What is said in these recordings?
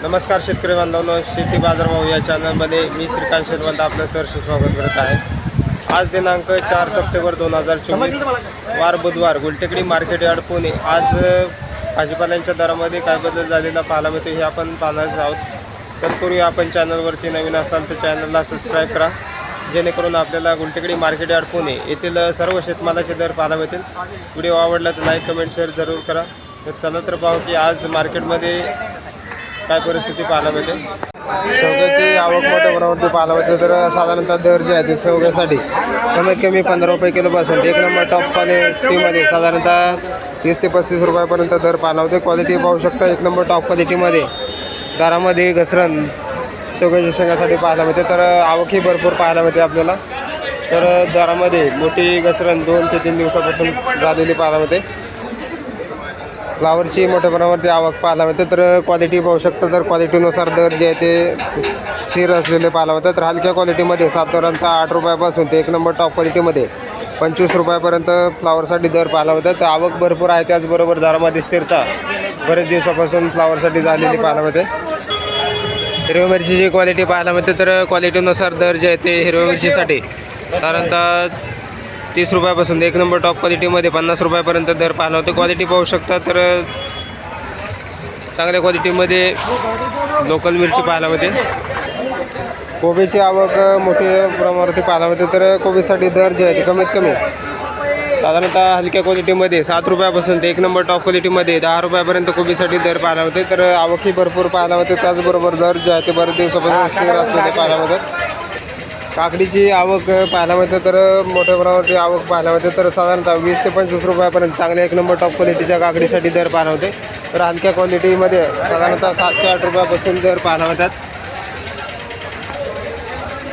नमस्कार शेतकरी बांधवांनो, शेती बाजारभाव या चॅनलमध्ये मी श्रीकांत शेरवंत आपलं सहर्ष स्वागत करत आहे। आज दिनांक 4 सप्टेंबर 2024 वार बुधवार, गुलटेकडी मार्केट यार्ड पुणे। आज भाजीपाल्यांच्या दरामध्ये काय बदल झालेला पाहायला मिळतो हे आपण पाहणार आहोत। तत्पूर्वी आपण चॅनलवरती नवीन असाल तर चॅनलला सबस्क्राईब करा, जेणेकरून आपल्याला गुलटेकडी मार्केट यार्ड पुणे येथील सर्व शेतमालाचे दर पाहायला मिळतील। व्हिडिओ आवडला तर लाईक कमेंट शेअर जरूर करा। तर चला तर पाहू की आज मार्केटमध्ये काय परिस्थिती पाहायला मिळते। शेवग्याची आवक मोठ्या प्रमाणावरती पाहायला मिळते। तर साधारणतः दर जे आहे ते शेवग्यासाठी कमीत कमी 15 रुपये किलोपासून एक नंबर टॉप क्वालिटीमध्ये साधारणतः 30 ते 35 रुपयापर्यंत दर पाहायला मिळते। क्वालिटी पाहू शकता, एक नंबर टॉप क्वालिटीमध्ये दरामध्ये घसरण शेवग्याच्या शेंगासाठी पाहायला मिळते। तर आवकही भरपूर पाहायला मिळते आपल्याला। तर दरामध्ये मोठी घसरण 2 ते 3 दिवसापासून झालेली पाहायला मिळते। फ्लावरची मोठ्या प्रमाणावरती आवक पाहायला मिळते। तर क्वालिटी पाहू शकता, तर क्वालिटीनुसार दर जे आहे ते स्थिर असलेले पाहायला मिळतात। तर हलक्या क्वालिटीमध्ये साधारणतः 8 रुपयापासून ते एक नंबर टॉप क्वालिटीमध्ये 25 रुपयापर्यंत फ्लावरसाठी दर पाहायला मिळतात। तर आवक भरपूर आहे, त्याचबरोबर दरामध्ये स्थिरता बरेच दिवसापासून फ्लावरसाठी झालेली पाहायला मिळते। हिरव्या मिरचीची क्वालिटी पाहायला मिळते। तर क्वालिटीनुसार दर जे आहे ते हिरव्या मिरचीसाठी साधारणतः 30 रुपयापासून एक नंबर टॉप क्वालिटीमध्ये 50 रुपयापर्यंत दर पाहायला होते। क्वालिटी पाहू शकता, तर चांगल्या क्वालिटीमध्ये लोकल मिरची पाहायला मिळते। कोबीची आवक मोठ्या प्रमाणावरती पाहायला मिळते। तर कोबीसाठी दर जे आहे ते कमीत कमी साधारणतः हलक्या क्वालिटीमध्ये 7 रुपयापासून ते एक नंबर टॉप क्वालिटीमध्ये 10 रुपयापर्यंत कोबीसाठी दर पाहायला मिळते। तर आवकही भरपूर पाहायला मिळते, त्याचबरोबर दर जे आहे ते बरेच दिवसापासून स्थिर असलेले पाहायला मिळतात। काकडीची आवक पाहायला मिळते। तर मोठ्या प्रमाणावरती आवक पाहायला मिळते। तर साधारणतः 20 ते 25 रुपयापर्यंत चांगल्या एक नंबर टॉप क्वालिटीच्या काकडीसाठी दर पाहायला मिळते। तर हलक्या क्वालिटीमध्ये साधारणतः 7 ते 8 रुपयापासून दर पाहायला मिळतात।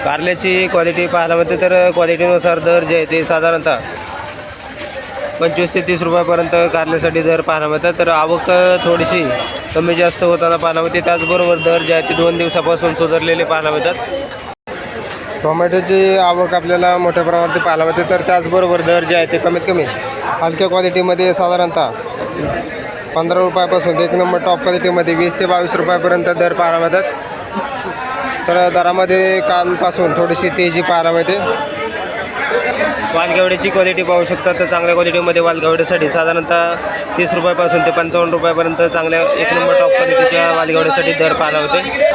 कारल्याची क्वालिटी पाहायला मिळते। तर क्वालिटीनुसार दर जे आहे ते साधारणतः 25 ते 30 रुपयापर्यंत कारल्यासाठी दर पाहायला मिळतात। तर आवक थोडीशी कमी जास्त होताना पाहायला मिळते, त्याचबरोबर दर जे आहे ते 2 दिवसापासून सुधारलेले पाहायला मिळतात। टोमॅटोची आवक आपल्याला मोठ्या प्रमाणावरती पाहायला मिळते। तर त्याचबरोबर दर जे आहे ते कमीत कमी हलक्या क्वालिटीमध्ये साधारणतः 15 रुपयापासून एक नंबर टॉप क्वालिटीमध्ये 20 ते 22 रुपयापर्यंत दर पाहायला मिळतात। तर दरामध्ये कालपासून थोडीशी तेजी पाहायला मिळते। वालगेवड्याची क्वालिटी पाहू शकता, तर चांगल्या क्वालिटीमध्ये वालगेवड्यासाठी साधारणतः 30 रुपयापासून ते 55 रुपयापर्यंत चांगल्या एक नंबर टॉप क्वालिटीच्या वालगेवड्यासाठी दर पाहायला होते।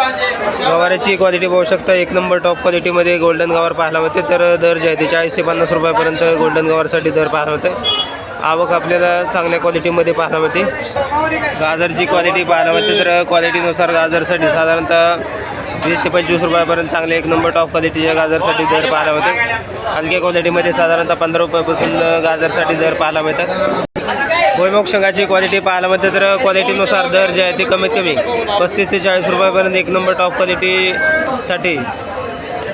गवाराची क्वालिटी पाहू शकता, एक नंबर टॉप क्वालिटीमध्ये गोल्डन गवार पाहायला होते। तर दर जे आहे ते 40 ते 50 रुपयापर्यंत गोल्डन गवारसाठी दर पाहायला होते। आवक आपल्याला चांगल्या क्वालिटीमध्ये पाहायला मिळते। गाजरची क्वालिटी पाहायला मिळते। तर क्वालिटीनुसार गाजरसाठी साधारणतः 20 ते 25 रुपयापर्यंत चांगले एक नंबर टॉप क्वालिटीच्या गाजरसाठी दर पाहायला होते। हलक्या क्वालिटीमध्ये साधारणतः 15 रुपयापासून गाजरसाठी दर पाहायला मिळतात। भुईमुग शेंगाची क्वालिटी पाहायला मिळते। तर क्वालिटीनुसार दर जे आहे ते कमीत कमी 35 ते 40 रुपयापर्यंत एक नंबर टॉप क्वालिटीसाठी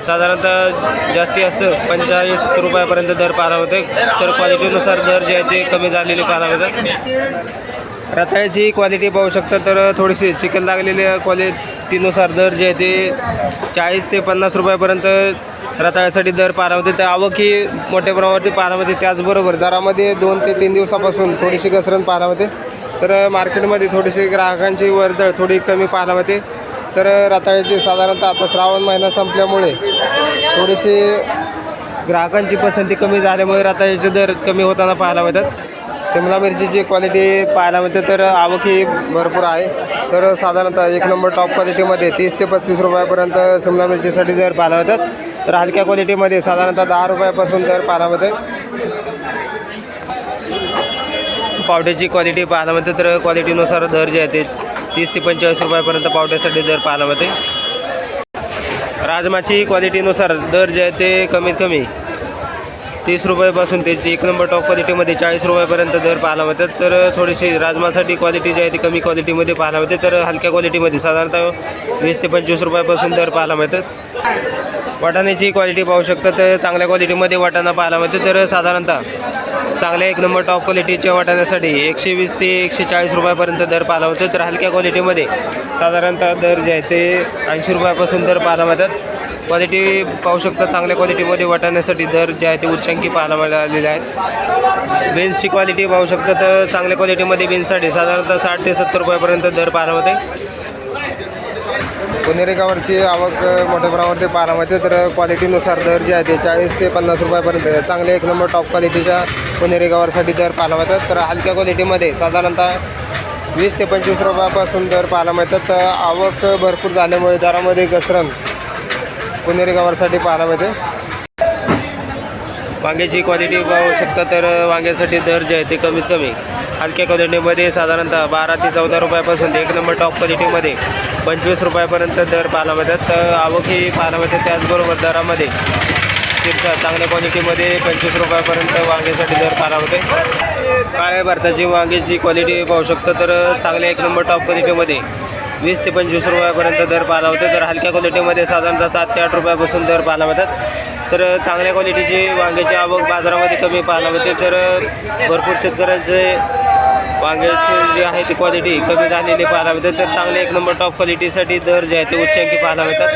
साधारणतः जास्ती असतं 45 रुपयापर्यंत दर पाहायला होते। तर क्वालिटीनुसार दर जे आहे ते कमी झालेले पाहायला मिळतात। रताळ्याची क्वालिटी पाहू शकता, तर थोडीशी चिकन लागलेल्या क्वालिटीनुसार दर जे आहे ते 40 ते 50 रुपयापर्यंत रताळ्यासाठी दर पाहायला होते। तर आवक ही मोठ्या प्रमाणावरती पाहायला होते, त्याचबरोबर दरामध्ये 2 ते 3 दिवसापासून थोडीशी घसरण पाहायला होते। तर मार्केटमध्ये थोडीशी ग्राहकांची वर्दळ थोडी कमी पाहायला होते। तर रताळ्याची साधारणतः आता श्रावण महिना संपल्यामुळे थोडीशी ग्राहकांची पसंती कमी झाल्यामुळे रताळ्याचे दर कमी होताना पाहायला मिळतात। शिमला मिरचीची क्वालिटी पाहायला मिळते। तर आवक ही भरपूर आहे। तर साधारणतः एक नंबर टॉप क्वालिटीमध्ये 30 ते 35 रुपयापर्यंत शिमला मिरचीसाठी दर पाहायला मिळतात। तर हलक्या क्वालिटीमध्ये साधारणतः 10 रुपयापासून दर पाहायला मिळते। पावट्याची क्वालिटी पाहायला मिळते। तर क्वालिटीनुसार दर जे आहे ते 30 ते 45 रुपयापर्यंत पावट्यासाठी दर पाहायला मिळते। राजमाची क्वालिटीनुसार दर जे आहे ते कमीत कमी 30 रुपयापासून ते एक नंबर टॉप क्वालिटीमध्ये 40 रुपयापर्यंत दर पाहायला मिळतात। तर थोडीशी राजमासाठी क्वालिटी जी आहे ती कमी क्वालिटीमध्ये पाहायला मिळते। तर हलक्या क्वालिटीमध्ये साधारणतः 20 ते 25 रुपयापासून दर पाहायला मिळतात। वाटाण्याची क्वालिटी पाहू शकता, तर चांगल्या क्वालिटीमध्ये वाटाणा पाहायला मिळते। तर साधारणतः चांगल्या एक नंबर टॉप क्वालिटीच्या वाटाण्यासाठी 120 ते 140 रुपयापर्यंत दर पाहायला मिळते। तर हलक्या क्वालिटीमध्ये साधारणतः दर जे आहे ते 80 रुपयापासून दर पाहायला मिळतात। क्वालिटी पाहू शकता, चांगल्या क्वालिटीमध्ये वाटाण्यासाठी दर जे आहे ते उच्चांकी पाहायला मिळालेले आहेत। बीन्सची क्वालिटी पाहू शकता, तर चांगल्या क्वालिटीमध्ये बीन्ससाठी साधारणतः 60 ते 70 रुपयापर्यंत दर पाहायला मिळते। पुणेरी गावरची आवक मोठ्या प्रमाणावरती पाहायला मिळते. तर क्वालिटीनुसार दर जे आहे ते 40 ते 50 रुपयापर्यंत चांगले एक नंबर टॉप क्वालिटीच्या पुणेरी गावरसाठी दर पाहायला मिळतात. तर हलक्या क्वालिटीमध्ये साधारणतः 20 ते 25 रुपयापासून दर पाहायला मिळतात. तर आवक भरपूर झाल्यामुळे दरामध्ये घसरण पुणेरी गावरसाठी पाहायला मिळते. वांग्याची क्वालिटी पाहू शकता. तर वांग्यासाठी दर जे आहे ते कमीत कमी हलक्या क्वालिटीमध्ये साधारणतः 12 ते 14 रुपयापासून एक नंबर टॉप क्वालिटीमध्ये 25 रुपयापर्यंत दर पाहायला मिळतात. तर आवकही पाहायला मिळते. त्याचबरोबर दरामध्ये चांगल्या क्वालिटीमध्ये 25 रुपयापर्यंत वांग्यासाठी दर पाहायला मिळते. काळ्या भारताची वांग्याची क्वालिटी पाहू शकतो. तर चांगल्या एक नंबर टॉप क्वालिटीमध्ये 20 ते 25 रुपयापर्यंत दर पाहायला होते. तर हलक्या क्वालिटीमध्ये साधारणतः 7 ते 8 रुपयापासून दर पाहायला मिळतात. तर चांगल्या क्वालिटीची वांग्याची आवक बाजारामध्ये कमी पाहायला मिळते. तर भरपूर शेतकऱ्यांचे वांग्याचे जे आहे ती क्वालिटी कमी झालेली पाहायला मिळते. तर चांगले एक नंबर टॉप क्वालिटीसाठी दर जे आहे ते उच्चांकी पाहायला मिळतात.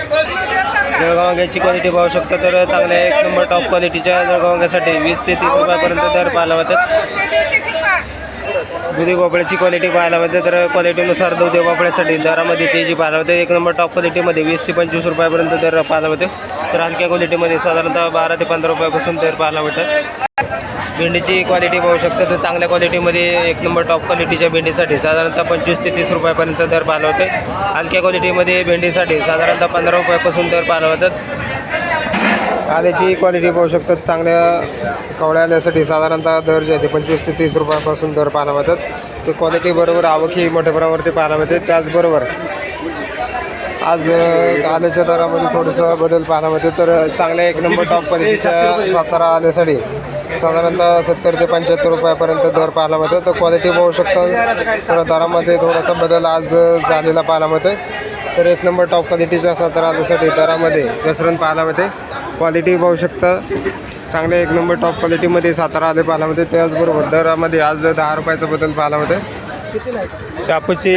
जळगाव वांग्याची क्वालिटी पाहू शकता. तर चांगल्या एक नंबर टॉप क्वालिटीच्या जळगाव वांग्यासाठी 20 ते 30 रुपयापर्यंत दर पाहायला मिळतात. दुधी भोपळ्याची क्वालिटी पाहायला मिळते. तर क्वालिटीनुसार दुधी भोपळ्यासाठी दरामध्ये तेजी पाहायला मिळते. एक नंबर टॉप क्वालिटीमध्ये 20 ते 25 रुपयापर्यंत दर पाहायला मिळते. तर हलक्या क्वालिटीमध्ये साधारणतः 12 ते 15 रुपयापासून दर पाहायला मिळतात. भेंडीची क्वालिटी पाहू शकता. तर चांगल्या क्वालिटीमध्ये एक नंबर टॉप क्वालिटीच्या भेंडीसाठी साधारणतः 25 ते 30 रुपयापर्यंत दर पाहायला होते. हलक्या क्वालिटीमध्ये भेंडीसाठी साधारणतः 15 रुपयापासून दर पाहायला होतात. आल्याची क्वालिटी पाहू शकतात. चांगल्या कवळ्या आल्यासाठी साधारणतः दर जे आहे ते 25 ते 30 रुपयापासून दर पाहायला मिळतात. ते क्वालिटीबरोबर आवकही मोठ्या प्रमाणावरती पाहायला मिळते. त्याचबरोबर आज आल्याच्या दरामध्ये थोडंसं बदल पाहायला मिळते. तर चांगल्या एक नंबर टॉप क्वालिटीच्या सातारा आल्यासाठी साधारणतः 70 ते 75 रुपयापर्यंत दर पाहायला मिळतो. तर क्वालिटी पाहू शकता. तर दरामध्ये थोडासा बदल आज झालेला पाहायला मिळते. तर एक नंबर टॉप क्वालिटीच्या सातारा आल्यासाठी दरामध्ये घसरण पाहायला मिळते. क्वालिटी पाहू शकता. चांगल्या एक नंबर टॉप क्वालिटीमध्ये सातारा आले पाहायला मिळते. त्याचबरोबर दरामध्ये आज 10 रुपयाचा बदल पाहायला मिळते. शापूची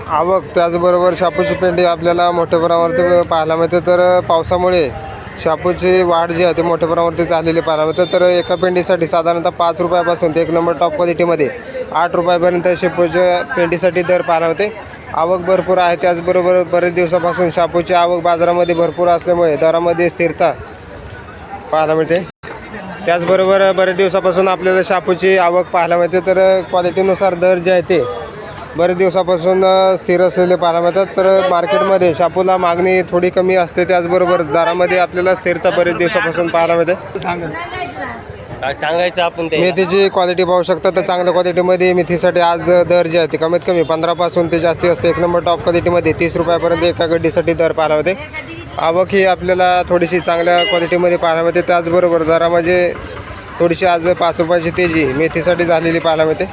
आवक त्याचबरोबर शापूची पेंडी आपल्याला मोठ्या प्रमाणावरती पाहायला मिळते. तर पावसामुळे शापूची वाढ जी आहे ते मोठ्या प्रमाणावरती झालेली पाहायला मिळते. तर एका पेंडीसाठी साधारणतः 5 रुपयापासून ते एक नंबर टॉप क्वालिटीमध्ये 8 रुपयापर्यंत शापूच्या पेंडीसाठी दर पाहायला मिळते. आवक भरपूर आहे. त्याचबरोबर बरेच दिवसापासून शापूची आवक बाजारामध्ये भरपूर असल्यामुळे दरामध्ये स्थिरता पाहायला मिळते. त्याचबरोबर बरेच दिवसापासून आपल्याला शापूची आवक पाहायला मिळते. तर क्वालिटीनुसार दर जे आहे ते बरेच दिवसापासून स्थिर असलेले पाहायला मिळतात. तर मार्केटमध्ये शापूला मागणी थोडी कमी असते. त्याचबरोबर दरामध्ये आपल्याला स्थिरता बरेच दिवसापासून पाहायला मिळते. सांगायचं आपण ते मेथीची क्वालिटी पाहू शकता. तर चांगल्या क्वालिटीमध्ये मेथीसाठी आज दर जे आहे ते कमीत कमी 15पासून ते जास्ती असते. एक नंबर टॉप क्वालिटीमध्ये 30 रुपयापर्यंत एका गड्डीसाठी दर पाहायला मिळते. आवक ही आपल्याला थोडीशी चांगल्या क्वालिटीमध्ये पाहायला मिळते. त्याचबरोबर दरामध्ये थोडीशी आज 5 रुपयाची तेजी मेथीसाठी झालेली पाहायला मिळते.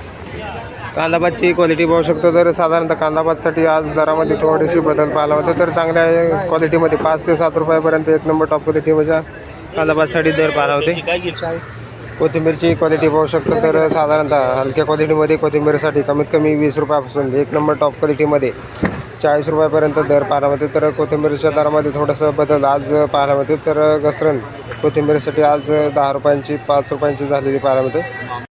कांदापातची क्वालिटी पाहू शकतो. तर साधारणतः कांदापातसाठी आज दरामध्ये थोडीशी बदल पाहायला मिळते. तर चांगल्या क्वालिटीमध्ये 5 ते 7 रुपयापर्यंत एक नंबर टॉप क्वालिटीमध्ये कांदापातसाठी दर पाहायला होते. कोथिंबीरची क्वालिटी पाहू शकतो. तर साधारणतः हलक्या क्वालिटीमध्ये कोथिंबीरसाठी कमीत कमी 20 रुपयापासून एक नंबर टॉप क्वालिटीमध्ये 40 रुपयापर्यंत दर पाहायला मिळते. तर कोथिंबीरच्या दरामध्ये थोडंसं बदल आज पाहायला मिळते. तर घसरण कोथिंबीरसाठी आज 10 रुपयांची 5 रुपयांची झालेली पाहायला मिळते.